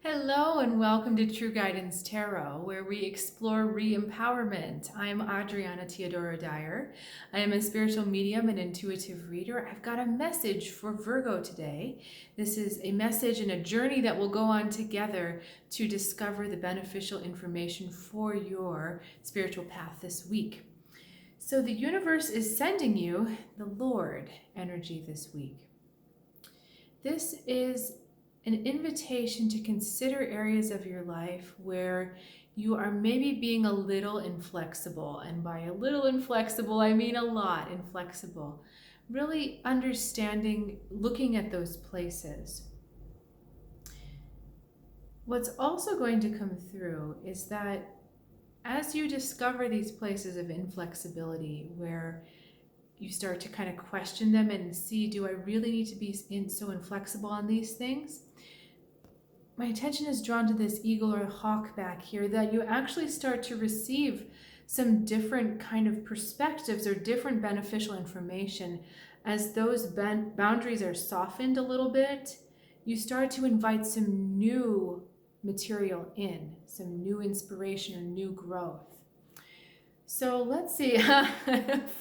Hello and welcome to True Guidance Tarot, where we explore re-empowerment. I'm Adriana Teodoro-Dier. I am a spiritual medium and intuitive reader. I've got a message for Virgo today. This is a message and a journey that we'll go on together to discover the beneficial information for your spiritual path this week. So the universe is sending you the Lord energy this week. This is an invitation to consider areas of your life where you are maybe being a little inflexible. And by a little inflexible, I mean a lot inflexible. Really understanding, looking at those places. What's also going to come through is that as you discover these places of inflexibility where you start to kind of question them and see, do I really need to be so inflexible on these things? My attention is drawn to this eagle or hawk back here, that you actually start to receive some different kind of perspectives or different beneficial information. As those boundaries are softened a little bit, you start to invite some new material in, some new inspiration or new growth. So let's see.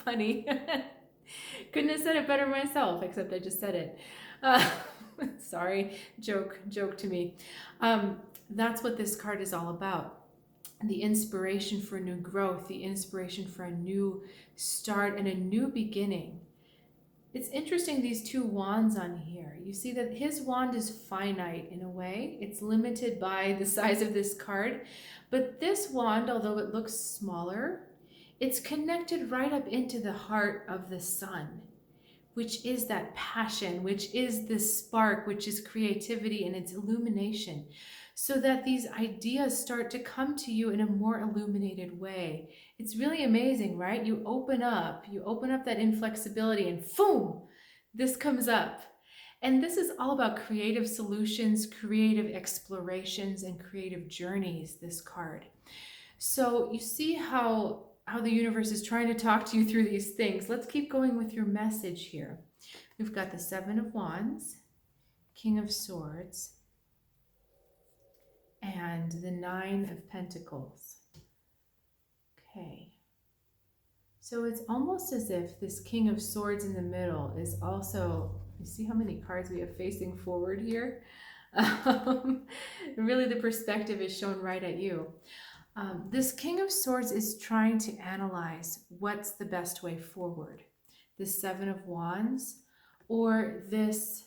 Funny. Couldn't have said it better myself, except I just said it. Sorry, joke to me. That's what this card is all about. The inspiration for new growth, the inspiration for a new start and a new beginning. It's interesting, these two wands on here. You see that his wand is finite in a way. It's limited by the size of this card. But this wand, although it looks smaller, it's connected right up into the heart of the sun, which is that passion, which is this spark, which is creativity and its illumination, so that these ideas start to come to you in a more illuminated way. It's really amazing, right? You open up that inflexibility and boom, this comes up. And this is all about creative solutions, creative explorations, and creative journeys, this card. So you see how the universe is trying to talk to you through these things. Let's keep going with your message here. We've got the Seven of Wands, King of Swords, and the Nine of Pentacles. Okay. So it's almost as if this King of Swords in the middle is also, you see how many cards we have facing forward here? Really the perspective is shown right at you. This King of Swords is trying to analyze what's the best way forward. This Seven of Wands or this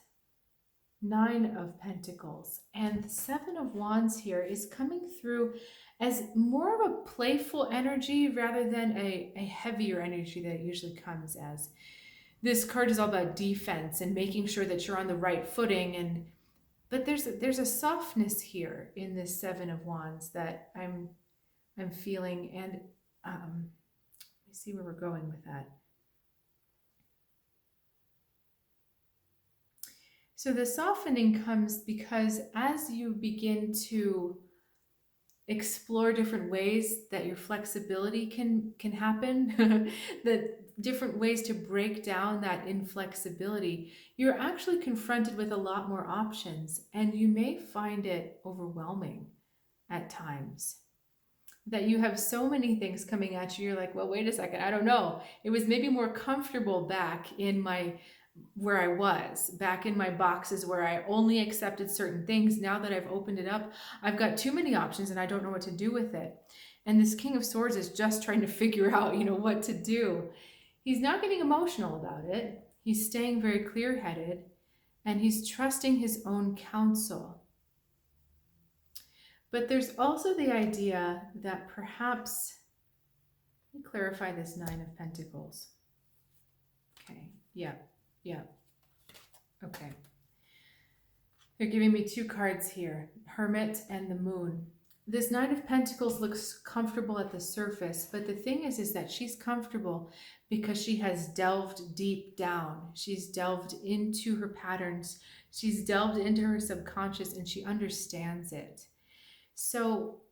Nine of Pentacles. And the Seven of Wands here is coming through as more of a playful energy rather than a heavier energy that it usually comes as. This card is all about defense and making sure that you're on the right footing. But there's a softness here in this Seven of Wands that I'm feeling, and let me see where we're going with that. So the softening comes because as you begin to explore different ways that your flexibility can happen, the different ways to break down that inflexibility, you're actually confronted with a lot more options, and you may find it overwhelming at times. That you have so many things coming at you, you're like, well, wait a second, I don't know. It was maybe more comfortable back in where I was, back in my boxes where I only accepted certain things. Now that I've opened it up, I've got too many options and I don't know what to do with it. And this King of Swords is just trying to figure out, what to do. He's not getting emotional about it. He's staying very clear-headed, and he's trusting his own counsel. But there's also the idea that perhaps, let me clarify this Nine of Pentacles. Okay, yeah. Okay. They're giving me two cards here, Hermit and the Moon. This Nine of Pentacles looks comfortable at the surface, but the thing is that she's comfortable because she has delved deep down. She's delved into her patterns. She's delved into her subconscious, and she understands it. So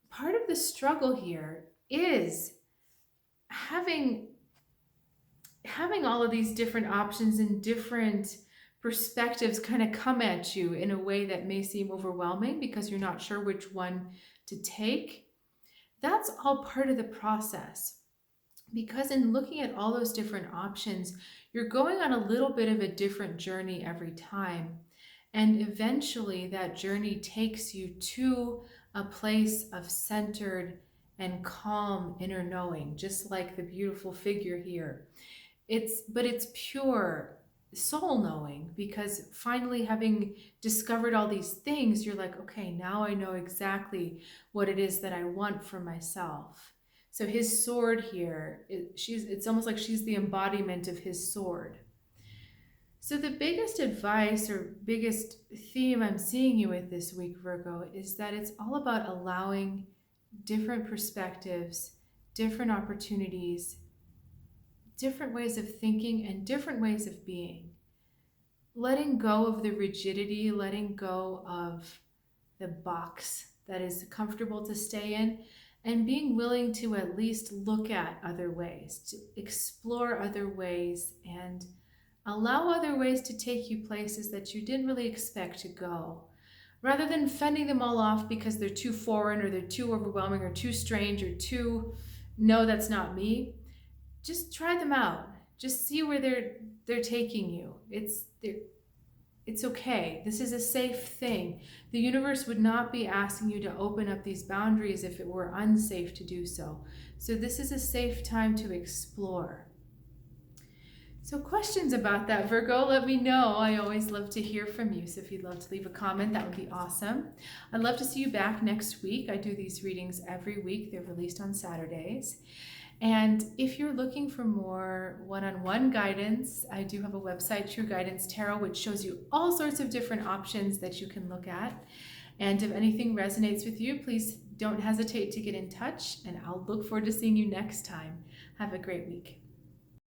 part of the struggle here is having all of these different options and different perspectives kind of come at you in a way that may seem overwhelming because you're not sure which one to take. That's all part of the process. Because in looking at all those different options, you're going on a little bit of a different journey every time. And eventually, that journey takes you to a place of centered and calm inner knowing, just like the beautiful figure here. It's pure soul knowing, because finally having discovered all these things, you're like, okay, now I know exactly what it is that I want for myself. So his sword here, it's almost like she's the embodiment of his sword. So the biggest advice or biggest theme I'm seeing you with this week, Virgo, is that it's all about allowing different perspectives, different opportunities, different ways of thinking, and different ways of being. Letting go of the rigidity, letting go of the box that is comfortable to stay in, and being willing to at least look at other ways, to explore other ways, and allow other ways to take you places that you didn't really expect to go. Rather than fending them all off because they're too foreign or they're too overwhelming or too strange or too, no, that's not me. Just try them out. Just see where they're taking you. It's okay. This is a safe thing. The universe would not be asking you to open up these boundaries if it were unsafe to do so. So this is a safe time to explore. So questions about that, Virgo, let me know. I always love to hear from you. So if you'd love to leave a comment, that would be awesome. I'd love to see you back next week. I do these readings every week. They're released on Saturdays. And if you're looking for more one-on-one guidance, I do have a website, True Guidance Tarot, which shows you all sorts of different options that you can look at. And if anything resonates with you, please don't hesitate to get in touch, and I'll look forward to seeing you next time. Have a great week.